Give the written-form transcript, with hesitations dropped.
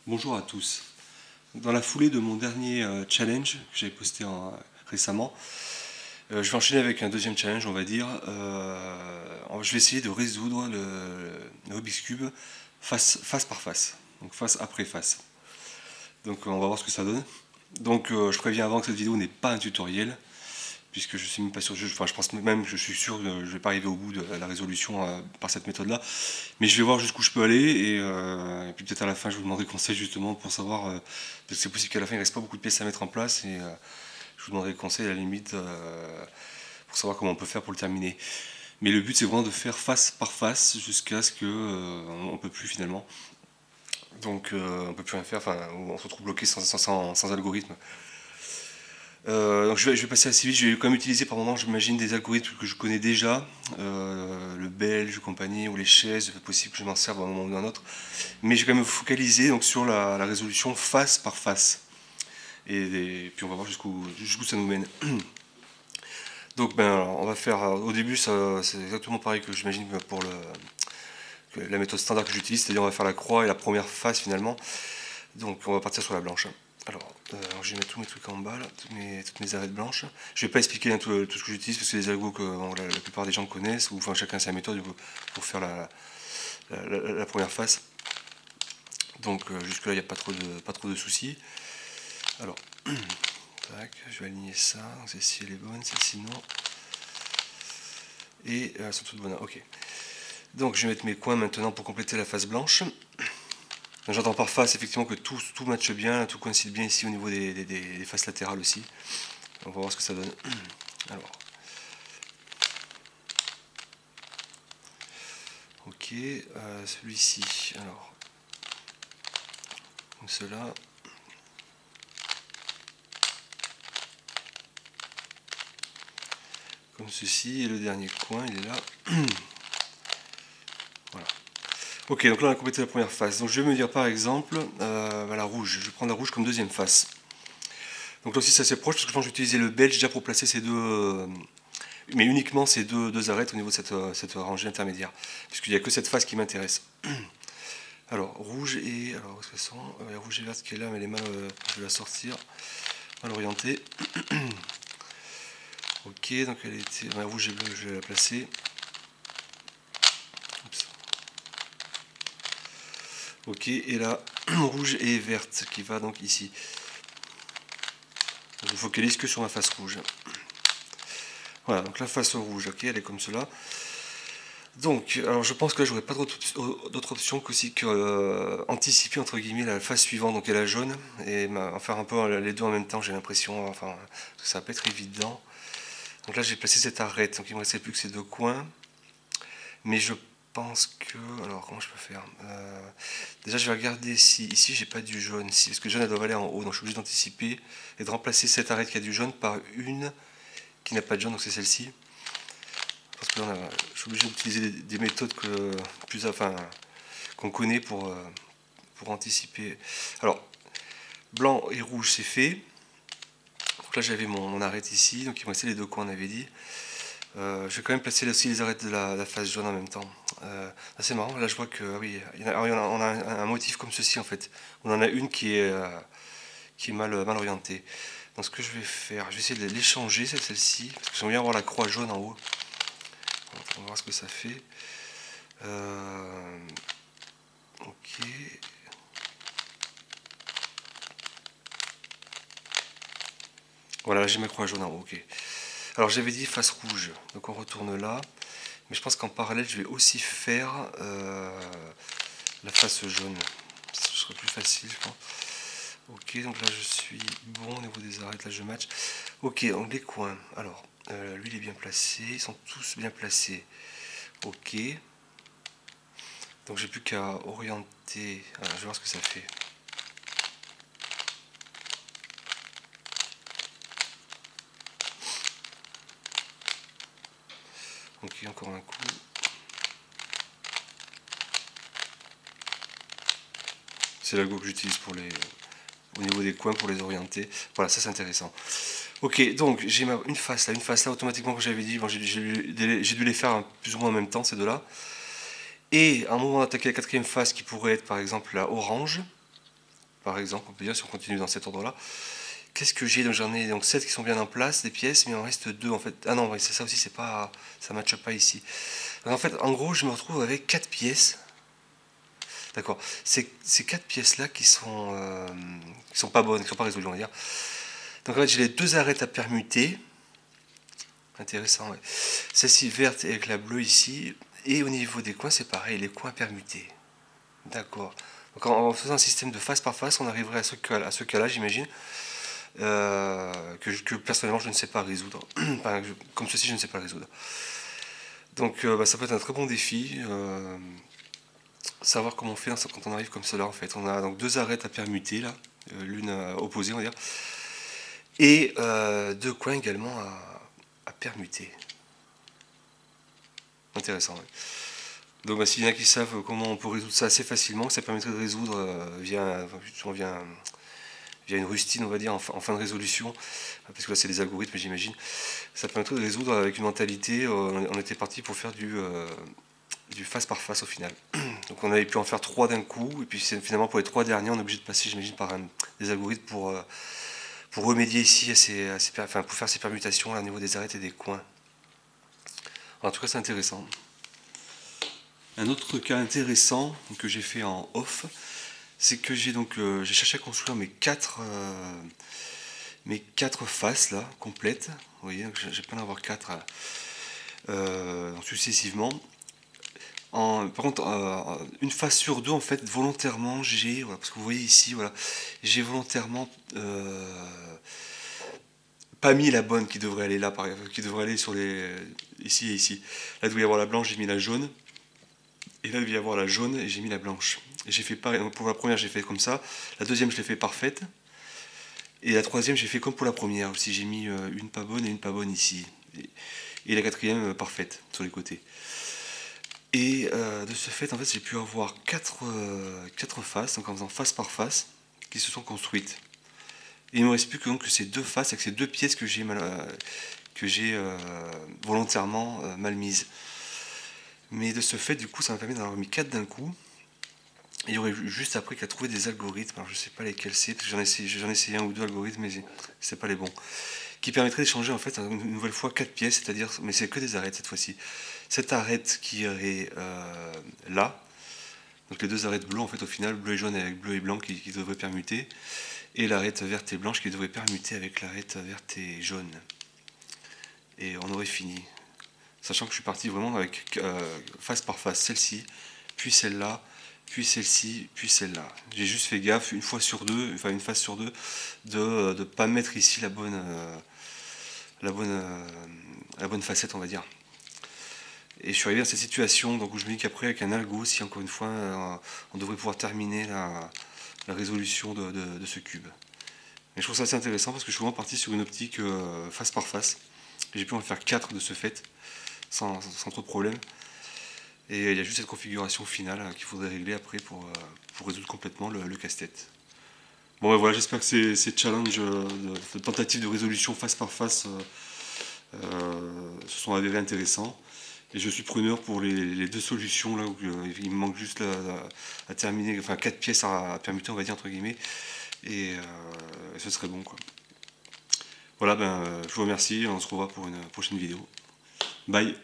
Bonjour à tous. Dans la foulée de mon dernier challenge que j'avais posté récemment, je vais enchaîner avec un deuxième challenge, on va dire. Je vais essayer de résoudre le Rubik's Cube face par face, donc face après face. Donc on va voir ce que ça donne. Donc je préviens avant que cette vidéo n'est pas un tutoriel, puisque je suis même pas sûr, enfin je pense même que je suis sûr que je ne vais pas arriver au bout de la résolution par cette méthode-là. Mais je vais voir jusqu'où je peux aller et puis peut-être à la fin je vous demanderai conseil justement pour savoir, parce que c'est possible qu'à la fin il ne reste pas beaucoup de pièces à mettre en place et je vous demanderai conseil à la limite pour savoir comment on peut faire pour le terminer. Mais le but c'est vraiment de faire face par face jusqu'à ce que on peut plus finalement. Donc on peut plus rien faire, enfin on se retrouve bloqué sans algorithme. Donc je vais passer assez vite, je vais quand même utiliser par moment, j'imagine, des algorithmes que je connais déjà, le belge, compagnie, ou les chaises, c'est possible que je m'en serve à un moment ou à un autre. Mais je vais quand même me focaliser donc, sur la résolution face par face. Et puis on va voir jusqu'où ça nous mène. Donc ben, alors, on va faire, au début c'est exactement pareil que j'imagine pour la méthode standard que j'utilise, c'est-à-dire on va faire la croix et la première face finalement. Donc on va partir sur la blanche. Alors, je vais mettre tous mes trucs en bas, là, toutes mes arêtes blanches. Je ne vais pas expliquer hein, tout ce que j'utilise parce que c'est des algos que bon, la plupart des gens connaissent, ou enfin chacun a sa méthode pour faire la première face. Donc jusque là il n'y a pas trop de soucis. Alors, tac, je vais aligner ça, donc celle-ci elle est bonne, celle-ci non. Et elles sont toutes bonnes, ok. Donc je vais mettre mes coins maintenant pour compléter la face blanche. J'entends par face effectivement que tout matche bien, tout coïncide bien ici au niveau des faces latérales aussi. On va voir ce que ça donne. Alors, ok, celui-ci, alors, comme cela. Comme ceci, et le dernier coin, il est là. Voilà. Ok, donc là on a complété la première face. Donc je vais me dire par exemple, la rouge, je vais prendre la rouge comme deuxième face. Donc là aussi c'est assez proche parce que je pense que j'ai utilisé le belge déjà pour placer ces deux, mais uniquement ces deux arêtes au niveau de cette rangée intermédiaire, puisqu'il n'y a que cette face qui m'intéresse. Alors rouge et, alors où est-ce qu'elles sont, rouge et verte qui est là, mais elle est mal, je vais la sortir, mal orientée. Ok, donc elle était, rouge et bleu, je vais la placer. Oups. Ok, et là, rouge et verte qui va donc ici. Donc, je focalise que sur ma face rouge. Voilà, donc la face rouge, ok, elle est comme cela. Donc, alors je pense que là, j'aurais pas d'autre option qu'aussi que anticiper entre guillemets la face suivante, donc elle est la jaune, et en faire un peu les deux en même temps, j'ai l'impression, enfin, ça va pas être évident. Donc là, j'ai placé cette arête, donc il me restait plus que ces deux coins. Mais je pense que, alors comment je peux faire, déjà je vais regarder si ici j'ai pas du jaune, si, parce que le jaune elle doit aller en haut, donc je suis obligé d'anticiper et de remplacer cette arête qui a du jaune par une qui n'a pas de jaune, donc c'est celle-ci. Parce que là, je suis obligé d'utiliser des méthodes qu'on connaît pour anticiper. Alors, blanc et rouge c'est fait. Donc là j'avais mon arête ici, donc il me restait les deux coins on avait dit. Je vais quand même placer aussi les arêtes de la face jaune en même temps. C'est marrant, là je vois que oui, on a un motif comme ceci en fait. On en a une qui est mal orientée. Donc ce que je vais faire, je vais essayer de l'échanger celle-ci, parce que j'aime bien avoir la croix jaune en haut. On va voir ce que ça fait. Ok. Voilà, j'ai ma croix jaune en haut, ok. Alors j'avais dit face rouge, donc on retourne là. Mais je pense qu'en parallèle, je vais aussi faire la face jaune. Ce serait plus facile, je pense. Ok, donc là je suis bon au niveau des arêtes, là je match. Ok, donc les coins. Alors, lui il est bien placé, ils sont tous bien placés. Ok. Donc j'ai plus qu'à orienter. Alors, je vais voir ce que ça fait. Ok, encore un coup. C'est l'algo que j'utilise au niveau des coins pour les orienter. Voilà, ça c'est intéressant. Ok, donc j'ai une face là, automatiquement, comme j'avais dit, bon, j'ai dû les faire plus ou moins en même temps, ces deux-là. Et à un moment d'attaquer la quatrième face qui pourrait être par exemple la orange, par exemple, on peut dire si on continue dans cet ordre-là. Qu'est-ce que j'ai? Donc j'en ai donc 7 qui sont bien en place, des pièces, mais il en reste 2 en fait. Ah non, c'est ça aussi, c'est pas, ça ne matche pas ici. Donc en fait, en gros, je me retrouve avec 4 pièces. D'accord. Ces 4 pièces-là qui sont pas bonnes, qui sont pas résolues, on va dire. Donc en fait, j'ai les 2 arêtes à permuter. Intéressant, ouais. Celle-ci verte avec la bleue ici. Et au niveau des coins, c'est pareil, les coins permutés. D'accord. Donc en faisant un système de face par face, on arriverait à ce cas-là, j'imagine. Que personnellement je ne sais pas résoudre. Enfin, comme ceci, je ne sais pas résoudre. Donc ça peut être un très bon défi. Savoir comment on fait quand on arrive comme cela en fait. On a donc 2 arêtes à permuter là, l'une opposée on va dire, et 2 coins également à permuter. Intéressant. Ouais. Donc s'il y en a qui savent comment on peut résoudre ça assez facilement, ça permettrait de résoudre via une rustine, on va dire, en fin de résolution, parce que là c'est des algorithmes, j'imagine. Ça permettrait de résoudre avec une mentalité, on était parti pour faire du face par face au final. Donc on avait pu en faire 3 d'un coup, et puis finalement pour les 3 derniers, on est obligé de passer, j'imagine, par des algorithmes pour remédier ici pour faire ces permutations là, au niveau des arêtes et des coins. En tout cas, c'est intéressant. Un autre cas intéressant que j'ai fait en off, c'est que j'ai cherché à construire mes quatre faces là complètes. Vous voyez, j'ai pas d'en avoir 4 successivement. Par contre, une face sur 2, en fait, volontairement, voilà, parce que vous voyez ici, voilà, j'ai volontairement pas mis la bonne qui devrait aller là, qui devrait aller sur ici et ici. Là, il doit y avoir la blanche, j'ai mis la jaune. Et là, il doit y avoir la jaune et j'ai mis la blanche. Et j'ai fait pareil. Pour la première, j'ai fait comme ça. La deuxième, je l'ai fait parfaite. Et la troisième, j'ai fait comme pour la première aussi. J'ai mis une pas bonne et une pas bonne ici. Et la quatrième, parfaite, sur les côtés. Et de ce fait, en fait, j'ai pu avoir 4 faces, donc en faisant face par face, qui se sont construites. Et il ne me reste plus que, donc, ces 2 faces avec ces 2 pièces que j'ai volontairement mal mises. Mais de ce fait, du coup, ça m'a permis d'en avoir mis 4 d'un coup. Et il y aurait juste après qu'à trouver des algorithmes, alors je ne sais pas lesquels c'est, parce que j'en ai essayé 1 ou 2 algorithmes, mais c'est pas les bons, qui permettraient d'échanger en fait une nouvelle fois 4 pièces, c'est-à-dire, mais c'est que des arêtes cette fois-ci. Cette arête qui irait là, donc les 2 arêtes bleues en fait au final, bleu et jaune avec bleu et blanc qui devraient permuter, et l'arête verte et blanche qui devrait permuter avec l'arête verte et jaune. Et on aurait fini. Sachant que je suis parti vraiment avec face par face, celle-ci, puis celle-là, puis celle-ci, puis celle-là. J'ai juste fait gaffe une face sur deux, de ne pas mettre ici la bonne facette, on va dire. Et je suis arrivé à cette situation donc, où je me dis qu'après, avec un algo, si encore une fois, on devrait pouvoir terminer la résolution de ce cube. Mais je trouve ça assez intéressant parce que je suis vraiment parti sur une optique face par face. J'ai pu en faire 4 de ce fait, sans trop de problème. Et il y a juste cette configuration finale qu'il faudrait régler après pour résoudre complètement le casse-tête. Bon ben voilà, j'espère que ces challenges de tentatives de résolution face par face se sont avérés intéressants. Et je suis preneur pour les 2 solutions là où il me manque juste à terminer, enfin 4 pièces à permuter, on va dire entre guillemets, et ce serait bon quoi. Voilà, je vous remercie, on se revoit pour une prochaine vidéo. Bye.